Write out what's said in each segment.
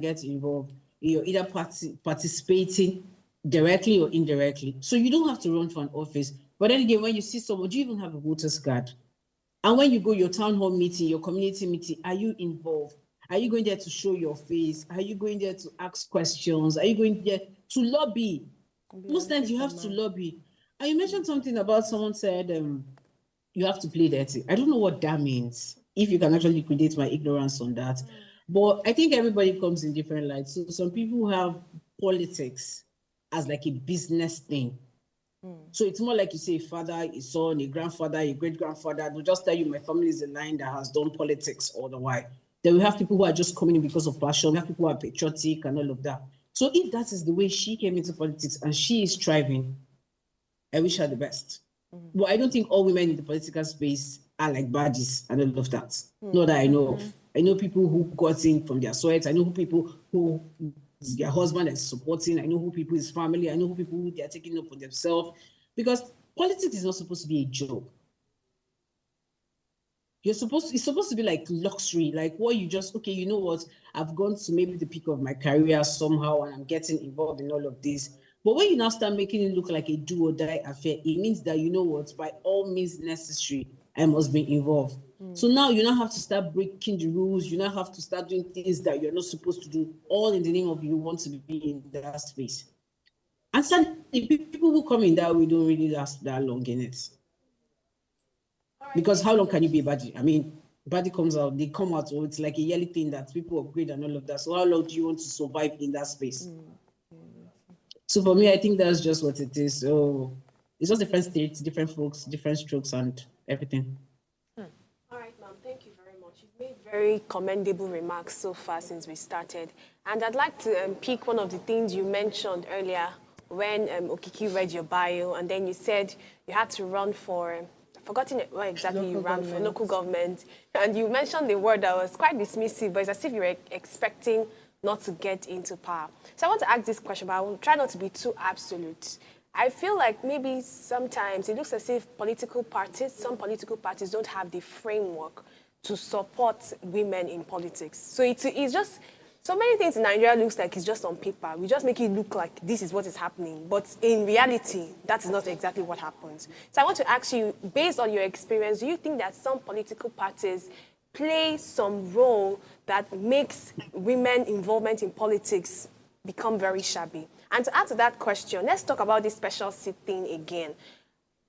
get involved. You're either participating directly or indirectly. So you don't have to run for an office. But then again, when you see someone, do you even have a voter's card? And when you go your town hall meeting, your community meeting, are you involved? Are you going there to show your face? Are you going there to ask questions? Are you going there to lobby? Most times you have to lobby. And you mentioned something about someone said you have to play dirty. I don't know what that means, if you can actually liquidate my ignorance on that. But I think everybody comes in different lights. So some people have politics as like a business thing. So it's more like you say, a father, a son, a grandfather, a great-grandfather. They'll just tell you my family is a line that has done politics all the while. Then we have people who are just coming in because of passion. We have people who are patriotic and all of that. So if that is the way she came into politics and she is thriving, I wish her the best. But I don't think all women in the political space are like baddies and all of that. Not that I know of. I know people who got in from their sweat. I know people who their husband is supporting. I know who people is family. I know who people who they are taking up for themselves. Because politics is not supposed to be a job. It's supposed to be like luxury, like what you just, okay, you know what, I've gone to maybe the peak of my career somehow and I'm getting involved in all of this. But when you now start making it look like a do or die affair, it means that, you know what, by all means necessary, I must be involved. So now you now have to start breaking the rules. You now have to start doing things that you're not supposed to do, all in the name of you want to be in that space. And some people who come in that way don't really last that long in it. Because how long can you be a baddie? I mean, baddie comes out, they come out, it's like a yearly thing that people upgrade and all of that. So how long do you want to survive in that space? So for me, I think that's just what it is. So it's just different states, different folks, different strokes and everything. All right, ma'am, thank you very much. You've made very commendable remarks so far since we started. And I'd like to pick one of the things you mentioned earlier when Okiki read your bio, and then you said you had to run for, I've forgotten what exactly you ran for, local government. And you mentioned the word that was quite dismissive, but it's as if you were expecting not to get into power. So I want to ask this question, but I will try not to be too absolute. I feel like maybe sometimes it looks as if some political parties don't have the framework to support women in politics. So it's just, so many things in Nigeria looks like it's just on paper. We just make it look like this is what is happening. But in reality, that is not exactly what happens. So I want to ask you, based on your experience, do you think that some political parties play some role that makes women involvement in politics become very shabby? And to add to that question, let's talk about this special seat thing again.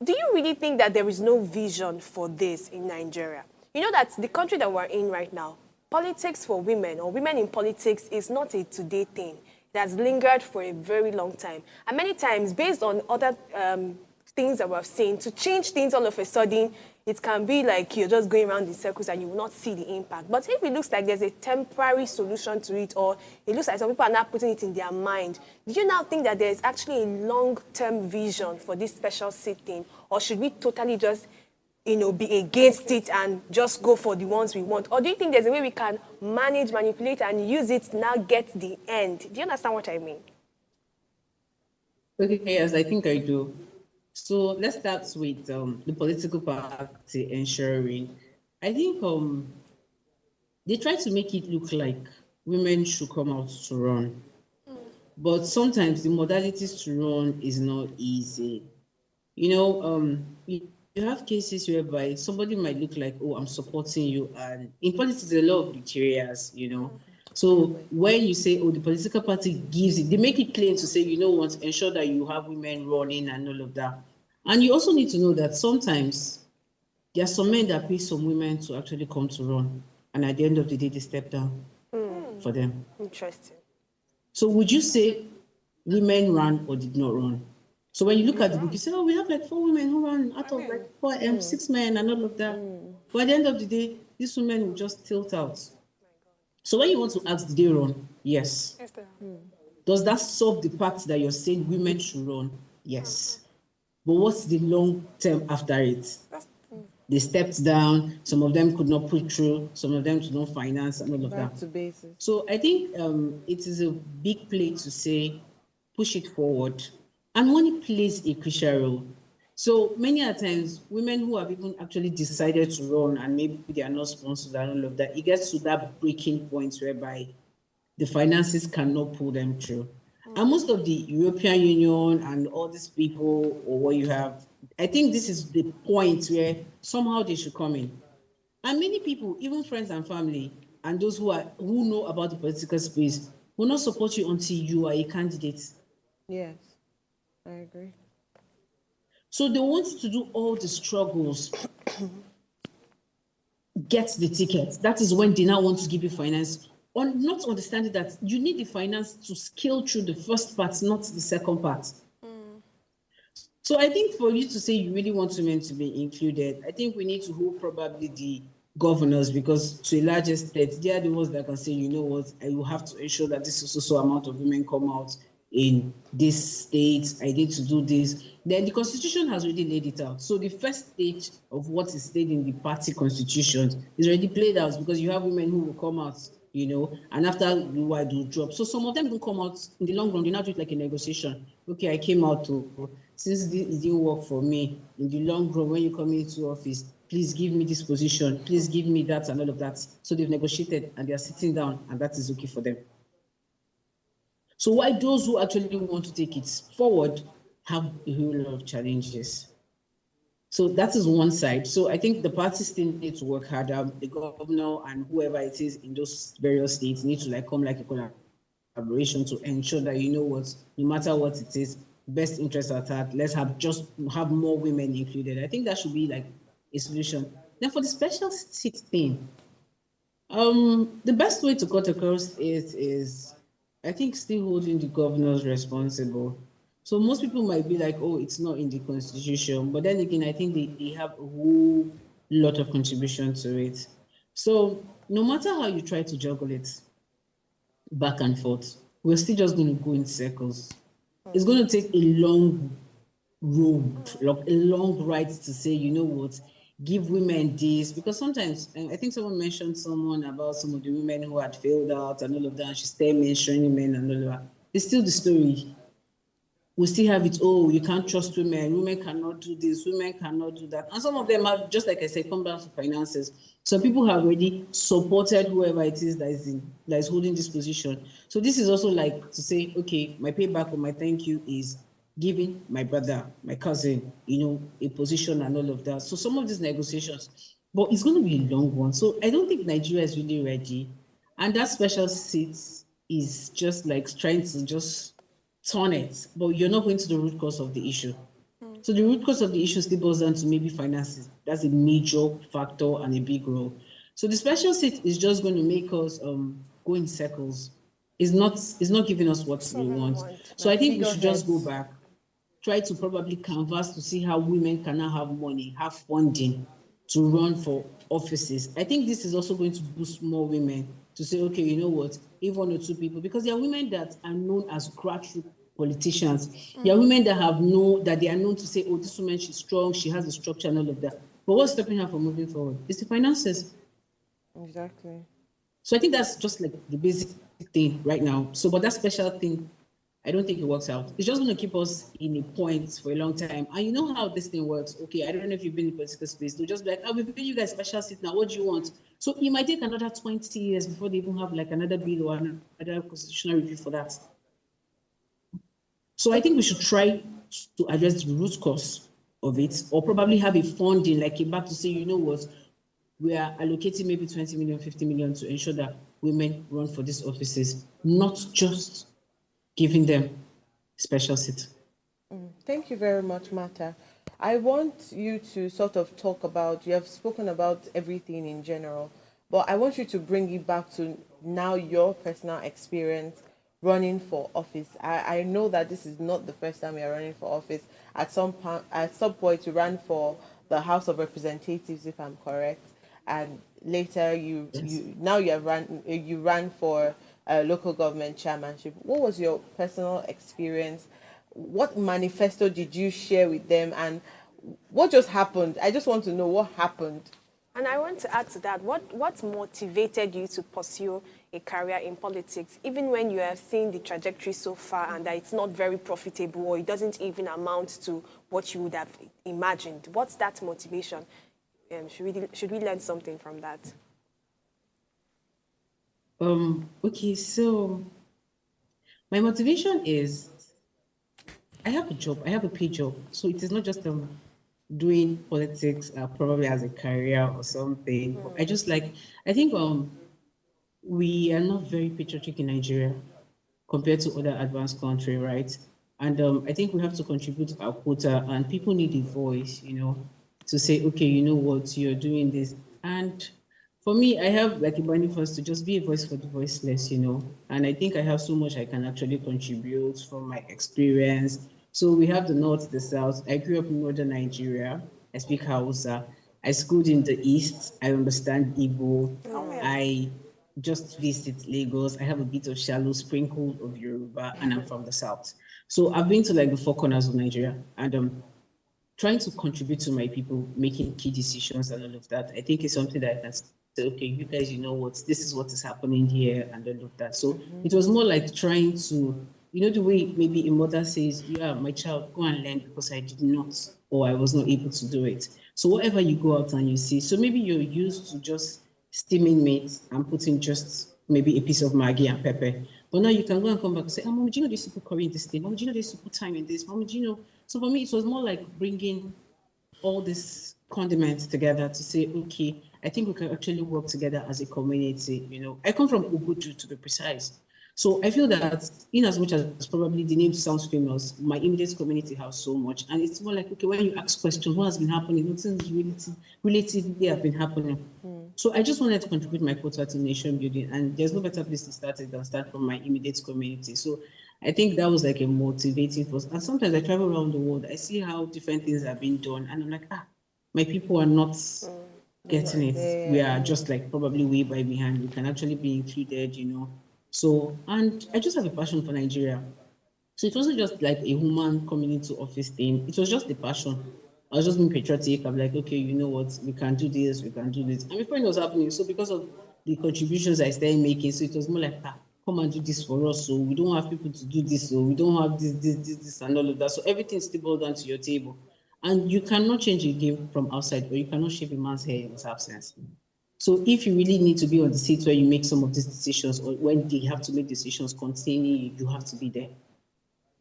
Do you really think that there is no vision for this in Nigeria? You know that the country that we're in right now, politics for women or women in politics is not a today thing. It has lingered for a very long time. And many times, based on other things that we've seen, to change things all of a sudden, it can be like you're just going around in circles and you will not see the impact. But if it looks like there's a temporary solution to it, or it looks like some people are not putting it in their mind, do you now think that there's actually a long-term vision for this special seat thing? Or should we totally just, be against it and just go for the ones we want? Or do you think there's a way we can manage, manipulate, and use it to now get the end? Do you understand what I mean? Okay, yes, I think I do. So let's start with the political party ensuring. I think they try to make it look like women should come out to run. But sometimes the modalities to run is not easy. You have cases whereby somebody might look like, oh, I'm supporting you. And in politics, a lot of criterias, So when you say, oh, the political party gives it, they make it plain to say, what, ensure that you have women running and all of that. And you also need to know that sometimes there are some men that pay some women to actually come to run. And at the end of the day, they step down for them. Interesting. So would you say women ran or did not run? So when you look at the book, you say, oh, we have like 4 women who ran out of like 4 6 men and all of that. But at the end of the day, these women will just tilt out. So when you want to ask, did they run? Yes. Does that solve the part that you're saying women should run? Yes. But what's the long term after it? They stepped down. Some of them could not put through. Some of them could not finance and all of that. To basics. So I think it is a big play to say, push it forward. And money plays a crucial role. So many a times, women who have even actually decided to run and maybe they are not sponsored and all of that, it gets to that breaking point whereby the finances cannot pull them through. And most of the European Union and all these people, or what you have, I think this is the point where somehow they should come in. And many people, even friends and family, and those who know about the political space, will not support you until you are a candidate. Yes, I agree. So they want you to do all the struggles, get the ticket. That is when they now want to give you finance. On not understanding that you need the finance to scale through the first part, not the second part. So I think for you to say you really want women to be included, I think we need to hold probably the governors, because to a large extent, they are the ones that can say, you know what, I will have to ensure that this so amount of women come out in this state. I need to do this. Then the constitution has already laid it out. So the first stage of what is stated in the party constitution is already played out, because you have women who will come out, you know, and after a while they'll drop. So some of them will come out in the long run. They now do it like a negotiation. Okay, I came out to, since it didn't work for me, in the long run, when you come into office, please give me this position, please give me that and all of that. So they've negotiated and they are sitting down, and that is okay for them. So why those who actually want to take it forward have a whole lot of challenges. So that is one side. So I think the parties still need to work harder. The governor and whoever it is in those various states need to come like a collaboration to ensure that, you know what, no matter what it is, best interest at heart, let's have more women included. I think that should be like a solution. Then for the special seat thing, the best way to cut across it is, I think, still holding the governors responsible. So most people might be like, oh, it's not in the constitution. But then again, I think they have a whole lot of contribution to it. So no matter how you try to juggle it back and forth, we're still just going to go in circles. It's going to take a long road, like a long ride to say, you know what, give women this. Because sometimes, I think someone mentioned someone about some of the women who had failed out and all of that, and she's still mentioning men and all of that. It's still the story. We still have it, oh, you can't trust women cannot do this, women cannot do that. And some of them have, just like I said, come down to finances. So people have already supported whoever it is that is holding this position. So this is also like to say, okay, my payback or my thank you is giving my brother, my cousin, you know, a position and all of that. So some of these negotiations, but it's going to be a long one. So I don't think Nigeria is really ready. And that special seat is just like trying to just turn it, but you're not going to the root cause of the issue. So the root cause of the issue still boils down to maybe finances. That's a major factor and a big role. So the special seat is just going to make us go in circles. It's not giving us what we want. So I think we should just go back, try to probably canvass to see how women can now have money, have funding to run for offices. I think this is also going to boost more women to say, okay, you know what, if one or two people, because there are women that are known as grassroots politicians. There are women that they are known to say, oh, this woman, she's strong, she has the structure and all of that. But what's stopping her from moving forward? It's the finances. Exactly. So I think that's just like the basic thing right now. So, but that special thing, I don't think it works out. It's just going to keep us in a point for a long time. And you know how this thing works. Okay, I don't know if you've been in political space. They'll just be like, oh, we've given you guys special seat now. What do you want? So it might take another 20 years before they even have like another bill or another constitutional review for that. So I think we should try to address the root cause of it, or probably have a funding like a back to say, you know what, we are allocating maybe 20 million, 50 million to ensure that women run for these offices, not just giving them special seat. Thank you very much, Martha. I want you to sort of talk about, you have spoken about everything in general, but I want you to bring it back to now your personal experience running for office. I know that this is not the first time you're running for office. At some point you ran for the House of Representatives, if I'm correct, and later you ran for a local government chairmanship. What was your personal experience? What manifesto did you share with them, and what just happened? I just want to know what happened. And I want to add to that, what motivated you to pursue a career in politics, even when you have seen the trajectory so far and that it's not very profitable or it doesn't even amount to what you would have imagined? What's that motivation? Should we learn something from that? Okay, so my motivation is I have a job, I have a paid job. So it is not just doing politics probably as a career or something. I just like I think we are not very patriotic in Nigeria compared to other advanced country, right? And I think we have to contribute our quota, and people need a voice, to say, okay, you know what, you're doing this. And for me, I have like a manifest to just be a voice for the voiceless, and I think I have so much I can actually contribute from my experience. So we have the north, the south. I grew up in northern Nigeria. I speak Hausa. I schooled in the east. I understand Igbo. I just visit Lagos. I have a bit of shallow sprinkle of Yoruba, and I'm from the south. So I've been to like the four corners of Nigeria, and trying to contribute to my people making key decisions and all of that. I think is something that I can say, okay, you guys, you know what, this is what is happening here and all of that. So it was more like trying to, the way maybe a mother says, yeah, my child, go and learn because I did not, or I was not able to do it. So whatever you go out and you see, so maybe you're used to just steaming meat and putting just maybe a piece of Maggi and pepper. But now you can go and come back and say, oh, Mom, do you know they used to put curry in this thing? Mom, do you know they used to put thyme in this? Mom, do you know? So for me, it was more like bringing all these condiments together to say, okay, I think we can actually work together as a community. I come from Ubudu to be precise. So I feel that in as much as probably the name sounds famous, my immediate community has so much. And it's more like, okay, when you ask questions, what has been happening? Nothing's relatively have been happening. So I just wanted to contribute my quota to nation building. And there's no better place to start it than start from my immediate community. So I think that was like a motivating force. And sometimes I travel around the world, I see how different things are being done. And I'm like, my people are not getting it. We are just like probably way by behind. We can actually be included. So, and I just have a passion for Nigeria. So it wasn't just like a human coming into office thing. It was just the passion. I was just being patriotic. I'm like, okay, you know what? We can do this. We can do this. And before it was happening, so because of the contributions I started making, so it was more like, come and do this for us. So we don't have people to do this. So we don't have this, and all of that. So everything's still brought down to your table. And you cannot change a game from outside, or you cannot shave a man's hair in his absence. So if you really need to be on the seat where you make some of these decisions, or when they have to make decisions containing you, you have to be there.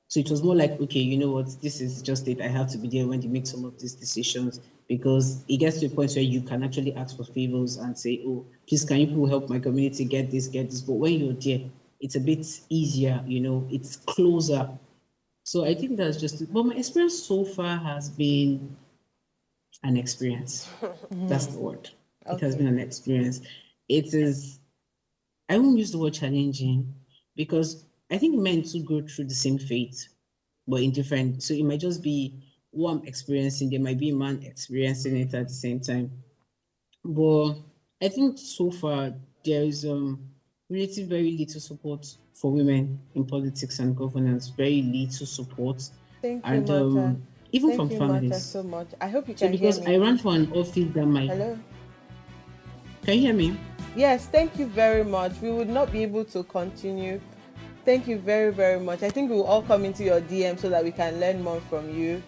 So it was more like, okay, you know what, this is just it. I have to be there when they make some of these decisions, because it gets to a point where you can actually ask for favors and say, oh, please, can you people help my community get this, get this? But when you're there, it's a bit easier, it's closer. So I think that's just it. But my experience so far has been an experience. That's the word. It has been an experience. It is, I won't use the word challenging, because I think men too go through the same fate, but in different. So it might just be what I'm experiencing. There might be a man experiencing it at the same time. But I think so far there is relative very little support for women in politics and governance. Very little support, Thank you, and Martha. even Thank from you, Martha, families. so much. I hope you So can hear because me. I ran for an office that might. Hello? Can you hear me? Yes, thank you very much. We would not be able to continue. Thank you very, very much. I think we will all come into your DM so that we can learn more from you.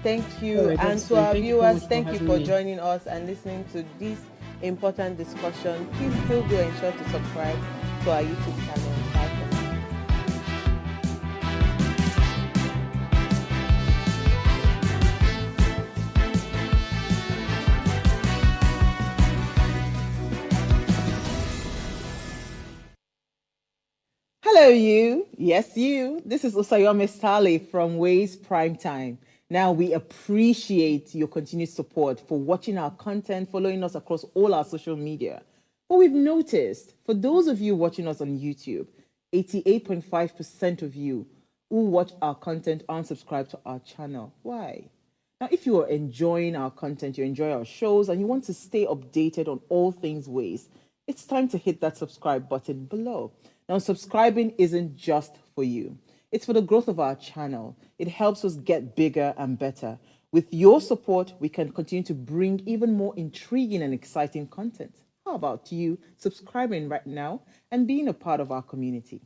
Thank you. Right, And that's to fine. our Thank you so viewers, much thank you having for me. joining us and listening to this important discussion. Please still do ensure to subscribe to our YouTube channel. Bye for now. Hello, you. Yes, you. This is Usayome Sale from Ways Prime Time. Now, we appreciate your continued support for watching our content, following us across all our social media. But we've noticed, for those of you watching us on YouTube, 88.5% of you who watch our content aren't subscribed to our channel. Why? Now, if you are enjoying our content, you enjoy our shows, and you want to stay updated on all things Ways, it's time to hit that subscribe button below. Now, subscribing isn't just for you. It's for the growth of our channel. It helps us get bigger and better. With your support, we can continue to bring even more intriguing and exciting content. How about you subscribing right now and being a part of our community?